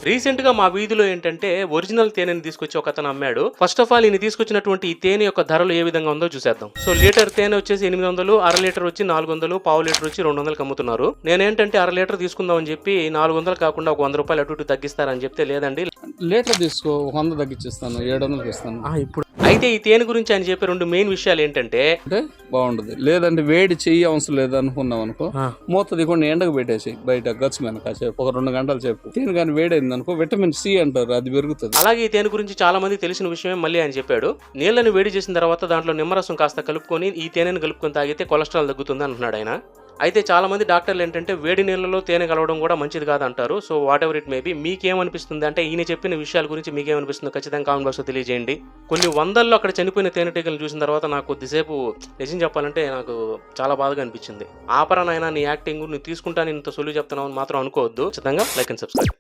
Recent గా మా వీధిలో ఏంటంటే ఒరిజినల్ తేనెని తీసుకొచ్చి ఒక అతను అమ్మాడు. ఫస్ట్ ఆఫ్ ఆల్ ఈయన తీసుకొచ్చినటువంటి ఈ తేనె యొక్క ధరలు ఏ విధంగా ఉందో చూసేద్దాం. సో లీటర్ తేనె వచ్చేసి 800, అర లీటర్ వచ్చి 400, పావు లీటర్ వచ్చి 200 అమ్ముతున్నారు. నేనేంటంటే అర లీటర్ తీసుకుందాం అని చెప్పి 400 కాకుండా ఒక 100 రూపాయలు అటు ఇటు తగ్గిస్తారని చెప్తే లేదండి లీటర్ తీసుకో 100 తగ్గించిస్తాను, 700కి ఇస్తాను. ఇప్పుడు అయితే ఈ తేనె గురించి ఆయన చెప్పే 2 మెయిన్ విషయాలు ఏంటంటే అంటే బాగుండదు. లేదంటే వేడి చెయ్యి అవసరం లేదు అనుకున్నాం అనుకో, మూత దికుండా ఎండకు పెట్టేసి బయట గచ్చు మీద కాసేపు ఒక 2 గంటలు సేపు తేనె కానీ వేడైంది అనుకో విటమిన్ సి అంటారు, అది పెరుగుతుంది. అలాగే ఈ తేనె గురించి చాలా మంది తెలిసిన విషయమే మళ్ళీ ఆయన చెప్పాడు. నీళ్లను వేడి చేసిన తర్వాత దాంట్లో నిమ్మరసం కాస్త కలుపుకొని ఈ తేనెను కలుపుకొని తాగితే కొలెస్ట్రాల్ తగ్గుతుంది అంటున్నాడు ఆయన. అయితే చాలా మంది డాక్టర్లు ఏంటంటే వేడి నీళ్ళలో తేనె కలవడం కూడా మంచిది కాదంటారు. So whatever it may be మీకేమనిపిస్తుంది అంటే ఈయన చెప్పిన విషయాల గురించి మీకేమనిపిస్తుందో ఖచ్చితంగా కామెంట్ బాక్స్లో తెలియజేయండి. కొన్ని వందల్లో అక్కడ చనిపోయిన తేనెటీగలను చూసిన తర్వాత నాకు కొద్దిసేపు నిజం చెప్పాలంటే నాకు చాలా బాధగా అనిపించింది. ఆపరా నాయనా నీ యాక్టింగ్ నువ్వు తీసుకుంటా నేను ఇంత సొల్యూ చెప్తున్నావు మాత్రం అనుకోవద్దు. ఖచ్చితంగా లైక్ అండ్ సబ్స్క్రైబ్.